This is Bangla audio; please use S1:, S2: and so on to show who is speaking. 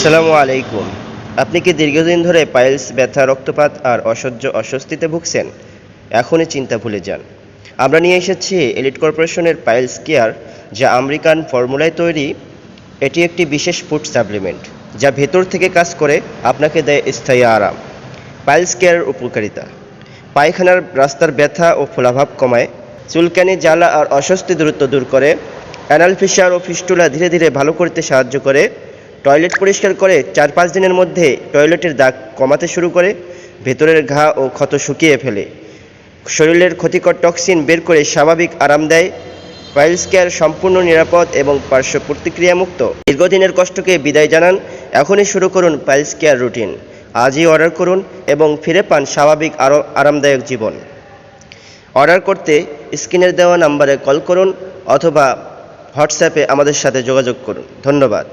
S1: আসসালামু আলাইকুম। আপনি কি দীর্ঘদিন ধরে পাইলস, ব্যথা, রক্তপাত আর অসহ্য অস্বস্তিতে ভুগছেন? এখনই চিন্তা ভুলে যান। আমরা নিয়ে এসেছি এলিট কর্পোরেশনের পাইলস কেয়ার, যা আমেরিকান ফর্মুলায় তৈরি। এটি একটি বিশেষ ফুড সাপ্লিমেন্ট যা ভেতর থেকে কাজ করে আপনাকে দেয় স্থায়ী আরাম। পাইলস কেয়ারের উপকারিতা: পায়খানার রাস্তার ব্যথা ও ফোলাভাব কমায়, চুলকানি, জ্বালা আর অস্বস্তি দ্রুত দূর করে, অ্যানাল ফিশার ও ফিস্টুলা ধীরে ধীরে ভালো করতে সাহায্য করে, টয়লেট পরিষ্কার করে 4-5 দিনের মধ্যে টয়লেটের দাগ কমাতে শুরু করে, ভেতরের ঘা ও ক্ষত শুকিয়ে ফেলে, শরীরের ক্ষতিকর টক্সিন বের করে স্বাভাবিক আরাম দেয়। পাইলস কেয়ার সম্পূর্ণ নিরাপদ এবং পার্শ্ব প্রতিক্রিয়ামুক্ত। দীর্ঘদিনের কষ্টকে বিদায় জানান। এখনই শুরু করুন পাইলস কেয়ার রুটিন। আজই অর্ডার করুন এবং ফিরে পান স্বাভাবিক আরও আরামদায়ক জীবন। অর্ডার করতে স্ক্রিনের দেওয়া নম্বরে কল করুন অথবা হোয়াটসঅ্যাপে আমাদের সাথে যোগাযোগ করুন। ধন্যবাদ।